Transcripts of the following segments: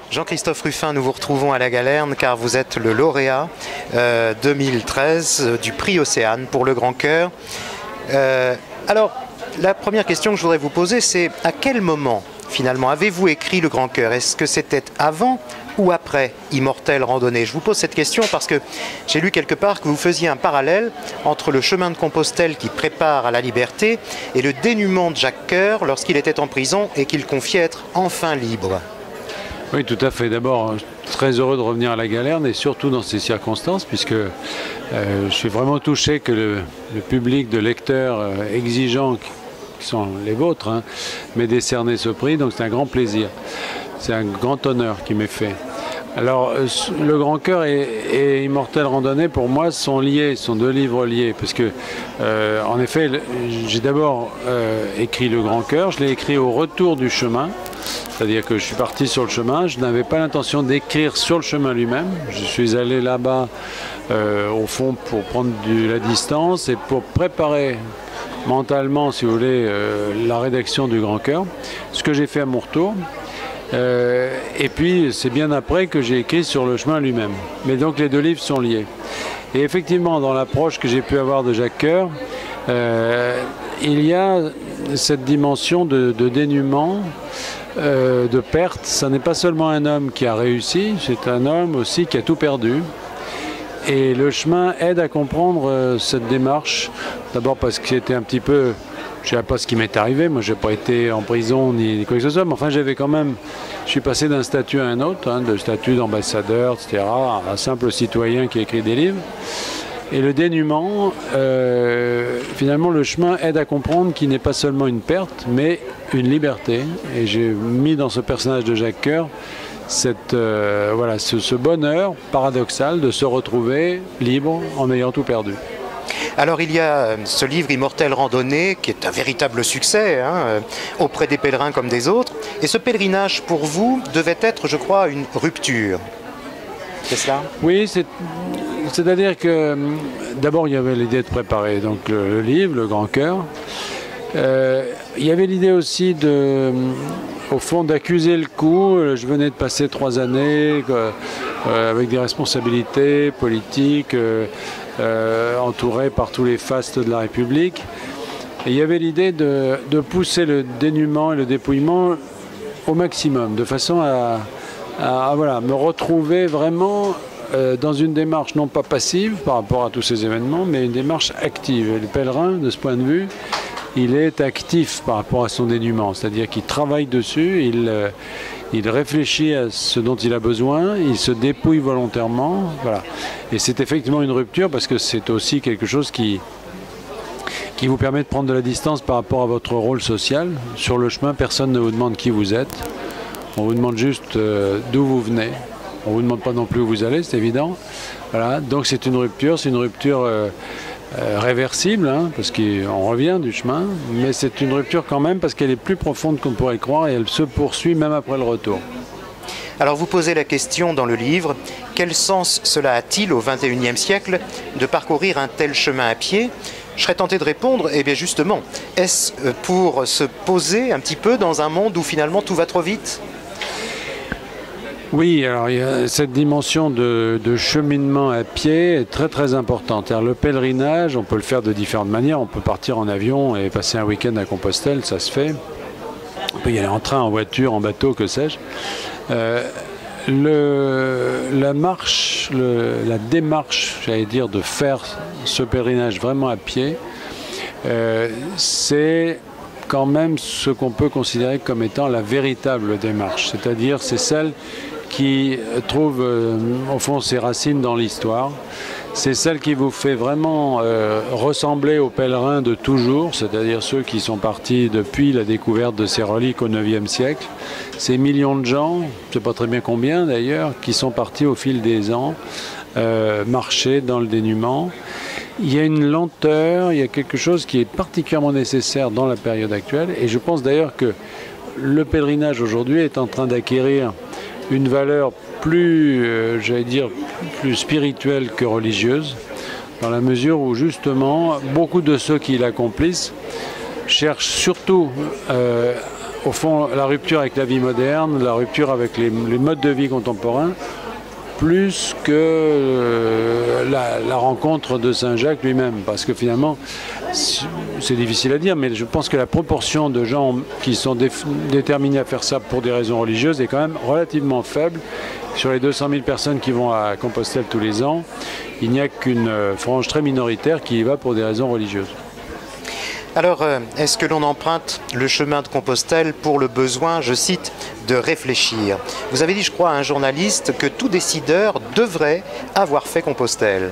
Jean-Christophe Ruffin, nous vous retrouvons à la Galerne car vous êtes le lauréat 2013 du prix Océane pour le Grand Cœur. Alors, la première question que je voudrais vous poser, c'est à quel moment, finalement, avez-vous écrit le Grand Cœur? Est-ce que c'était avant ou après Immortelle Randonnée? Je vous pose cette question parce que j'ai lu quelque part que vous faisiez un parallèle entre le chemin de Compostelle qui prépare à la liberté et le dénûment de Jacques Coeur lorsqu'il était en prison et qu'il confiait être enfin libre. Oui, tout à fait. D'abord, très heureux de revenir à la Galerne et surtout dans ces circonstances puisque je suis vraiment touché que le public de lecteurs exigeants qui sont les vôtres, hein, m'ait décerné ce prix, donc c'est un grand plaisir. C'est un grand honneur qui m'est fait. Alors, le Grand Cœur et Immortelle Randonnée, pour moi, sont liés, sont deux livres liés, parce que, en effet, j'ai d'abord écrit le Grand Cœur, je l'ai écrit au retour du chemin, c'est-à-dire que je suis parti sur le chemin, je n'avais pas l'intention d'écrire sur le chemin lui-même, je suis allé là-bas, au fond, pour prendre la distance et pour préparer mentalement, si vous voulez, la rédaction du Grand Cœur, ce que j'ai fait à mon retour. Et puis c'est bien après que j'ai écrit sur le chemin lui-même. Mais donc les deux livres sont liés. Et effectivement, dans l'approche que j'ai pu avoir de Jacques Coeur, il y a cette dimension de dénûment, de perte. Ça n'est pas seulement un homme qui a réussi, c'est un homme aussi qui a tout perdu. Et le chemin aide à comprendre cette démarche. D'abord parce que c'était un petit peu... Je ne sais pas ce qui m'est arrivé, moi je n'ai pas été en prison ni quoi que ce soit, mais enfin j'avais quand même, je suis passé d'un statut à un autre, hein, de statut d'ambassadeur, etc., à un simple citoyen qui écrit des livres. Et le dénûment, finalement le chemin aide à comprendre qu'il n'est pas seulement une perte, mais une liberté. Et j'ai mis dans ce personnage de Jacques Coeur voilà, ce bonheur paradoxal de se retrouver libre en ayant tout perdu. Alors il y a ce livre Immortelle Randonnée qui est un véritable succès hein, auprès des pèlerins comme des autres. Et ce pèlerinage pour vous devait être, je crois, une rupture. C'est cela? Oui, c'est-à-dire que d'abord il y avait l'idée de préparer donc, le livre, le Grand Cœur. Il y avait l'idée aussi au fond d'accuser le coup. Je venais de passer 3 années avec des responsabilités politiques. Entouré par tous les fastes de la République. Et il y avait l'idée de pousser le dénûment et le dépouillement au maximum, de façon à voilà, me retrouver vraiment dans une démarche non pas passive par rapport à tous ces événements, mais une démarche active. Et le pèlerin, de ce point de vue, il est actif par rapport à son dénûment, c'est-à-dire qu'il travaille dessus, il réfléchit à ce dont il a besoin, il se dépouille volontairement, voilà. Et c'est effectivement une rupture parce que c'est aussi quelque chose qui vous permet de prendre de la distance par rapport à votre rôle social. Sur le chemin, personne ne vous demande qui vous êtes, on vous demande juste d'où vous venez. On ne vous demande pas non plus où vous allez, c'est évident. Voilà. Donc c'est une rupture réversible, hein, parce qu'on revient du chemin, mais c'est une rupture quand même parce qu'elle est plus profonde qu'on pourrait croire et elle se poursuit même après le retour. Alors vous posez la question dans le livre, quel sens cela a-t-il au XXIe siècle de parcourir un tel chemin à pied? Je serais tenté de répondre, eh bien justement, est-ce pour se poser un petit peu dans un monde où finalement tout va trop vite? Oui, alors il y a cette dimension de cheminement à pied est très très importante. Le pèlerinage, on peut le faire de différentes manières. On peut partir en avion et passer un week-end à Compostelle, ça se fait. On peut y aller en train, en voiture, en bateau, que sais-je. La démarche, j'allais dire, de faire ce pèlerinage vraiment à pied, c'est quand même ce qu'on peut considérer comme étant la véritable démarche. C'est-à-dire, c'est celle qui trouve au fond ses racines dans l'histoire. C'est celle qui vous fait vraiment ressembler aux pèlerins de toujours, c'est-à-dire ceux qui sont partis depuis la découverte de ces reliques au IXe siècle. Ces millions de gens, je ne sais pas très bien combien d'ailleurs, qui sont partis au fil des ans, marcher dans le dénûment. Il y a une lenteur, il y a quelque chose qui est particulièrement nécessaire dans la période actuelle. Et je pense d'ailleurs que le pèlerinage aujourd'hui est en train d'acquérir une valeur plus, j'allais dire, plus spirituelle que religieuse, dans la mesure où justement beaucoup de ceux qui l'accomplissent cherchent surtout au fond, la rupture avec la vie moderne, la rupture avec les modes de vie contemporains, plus que la rencontre de Saint-Jacques lui-même. Parce que finalement, c'est difficile à dire, mais je pense que la proportion de gens qui sont déterminés à faire ça pour des raisons religieuses est quand même relativement faible. Sur les 200 000 personnes qui vont à Compostelle tous les ans, il n'y a qu'une frange très minoritaire qui y va pour des raisons religieuses. Alors, est-ce que l'on emprunte le chemin de Compostelle pour le besoin, je cite, de réfléchir? Vous avez dit, je crois, à un journaliste que tout décideur devrait avoir fait Compostelle.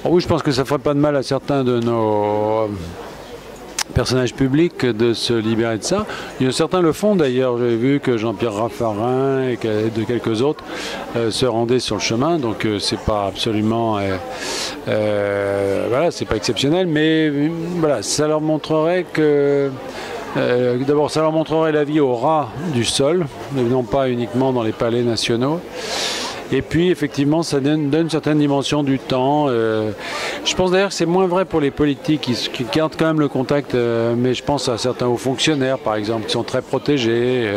Oh oui, je pense que ça ne ferait pas de mal à certains de nos personnages publics de se libérer de ça. Certains le font d'ailleurs. J'ai vu que Jean-Pierre Raffarin et de quelques autres se rendaient sur le chemin. Donc c'est pas absolument, voilà, c'est pas exceptionnel, mais voilà, ça leur montrerait que d'abord, ça leur montrerait la vie au ras du sol, non pas uniquement dans les palais nationaux. Et puis, effectivement, ça donne une certaine dimension du temps. Je pense d'ailleurs que c'est moins vrai pour les politiques qui gardent quand même le contact, mais je pense à certains hauts fonctionnaires, par exemple, qui sont très protégés,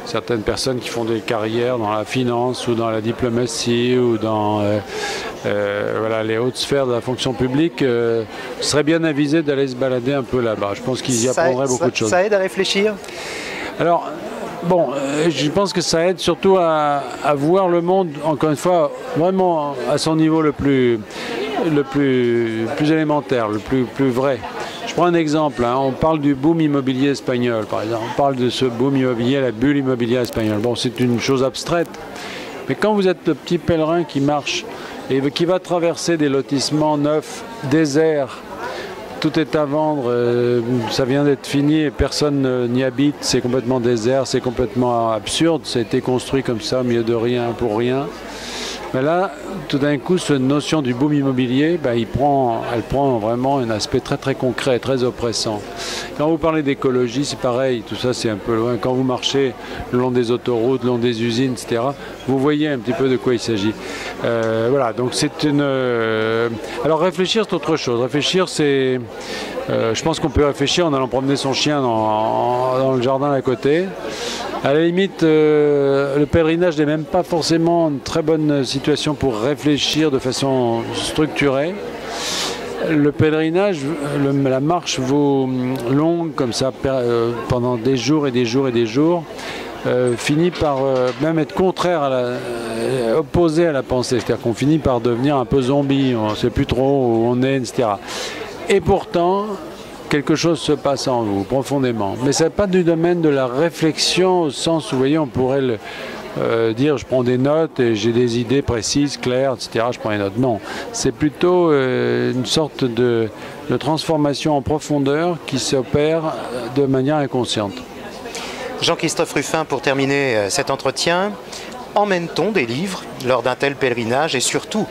certaines personnes qui font des carrières dans la finance ou dans la diplomatie ou dans voilà, les hautes sphères de la fonction publique, seraient bien avisés d'aller se balader un peu là-bas. Je pense qu'ils y apprendraient beaucoup de choses. Ça aide à réfléchir? Alors, bon, je pense que ça aide surtout à voir le monde, encore une fois, vraiment à son niveau le plus élémentaire, le plus vrai. Je prends un exemple, hein, on parle du boom immobilier espagnol, par exemple. On parle de ce boom immobilier, la bulle immobilière espagnole. Bon, c'est une chose abstraite, mais quand vous êtes le petit pèlerin qui marche et qui va traverser des lotissements neufs, déserts, tout est à vendre, ça vient d'être fini et personne n'y habite, c'est complètement désert, c'est complètement absurde, ça a été construit comme ça au milieu de rien pour rien. Mais là, tout d'un coup, cette notion du boom immobilier, ben, elle prend vraiment un aspect très très concret, très oppressant. Quand vous parlez d'écologie, c'est pareil, tout ça c'est un peu loin. Quand vous marchez le long des autoroutes, le long des usines, etc., vous voyez un petit peu de quoi il s'agit. Voilà, donc c'est une... Alors réfléchir, c'est autre chose. Réfléchir, c'est... je pense qu'on peut réfléchir en allant promener son chien dans le jardin à côté. À la limite, le pèlerinage n'est même pas forcément une très bonne situation pour réfléchir de façon structurée. Le pèlerinage, la marche vaut longue comme ça pendant des jours et des jours et des jours, finit par même être contraire opposé à la pensée. C'est-à-dire qu'on finit par devenir un peu zombie, on ne sait plus trop où on est, etc. Et pourtant, quelque chose se passe en vous, profondément. Mais ce n'est pas du domaine de la réflexion, au sens où, vous voyez, on pourrait dire je prends des notes et j'ai des idées précises, claires, etc. Je prends des notes. Non, c'est plutôt une sorte de transformation en profondeur qui s'opère de manière inconsciente. Jean-Christophe Ruffin, pour terminer cet entretien, emmène-t-on des livres lors d'un tel pèlerinage et surtout,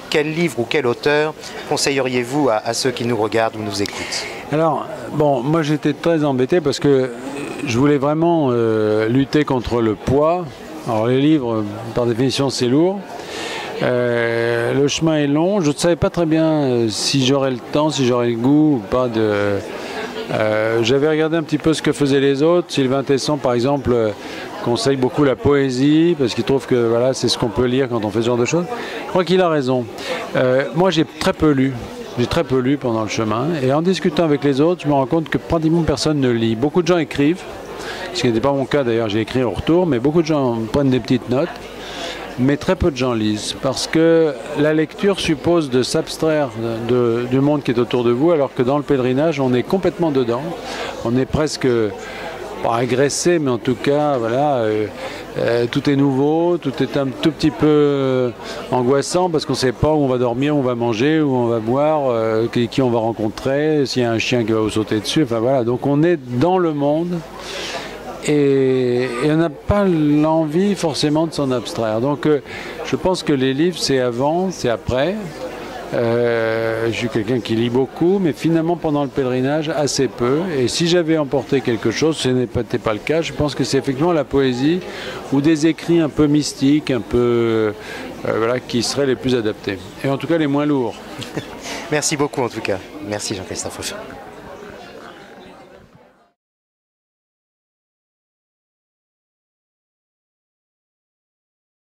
quel livre ou quel auteur conseilleriez-vous à ceux qui nous regardent ou nous écoutent? Alors, bon, moi j'étais très embêté parce que je voulais vraiment lutter contre le poids. Alors les livres, par définition, c'est lourd. Le chemin est long. Je ne savais pas très bien si j'aurais le temps, si j'aurais le goût ou pas de... J'avais regardé un petit peu ce que faisaient les autres. Sylvain Tesson, par exemple, conseille beaucoup la poésie parce qu'il trouve que voilà, c'est ce qu'on peut lire quand on fait ce genre de choses. Je crois qu'il a raison. Moi, j'ai très peu lu. J'ai très peu lu pendant le chemin. Et en discutant avec les autres, je me rends compte que pratiquement personne ne lit. Beaucoup de gens écrivent, ce qui n'était pas mon cas d'ailleurs, j'ai écrit au retour, mais beaucoup de gens prennent des petites notes. Mais très peu de gens lisent, parce que la lecture suppose de s'abstraire du monde qui est autour de vous, alors que dans le pèlerinage, on est complètement dedans. On est presque, pas agressé, mais en tout cas, voilà, tout est nouveau, tout est un tout petit peu angoissant, parce qu'on ne sait pas où on va dormir, où on va manger, où on va boire, qui on va rencontrer, s'il y a un chien qui va vous sauter dessus, enfin voilà. Donc on est dans le monde. Et on n'a pas l'envie forcément de s'en abstraire. Donc je pense que les livres, c'est avant, c'est après. Je suis quelqu'un qui lit beaucoup, mais finalement pendant le pèlerinage, assez peu. Et si j'avais emporté quelque chose, ce n'était pas le cas, je pense que c'est effectivement la poésie ou des écrits un peu mystiques, un peu voilà, qui seraient les plus adaptés. Et en tout cas les moins lourds. Merci beaucoup en tout cas. Merci Jean-Christophe Ruffin.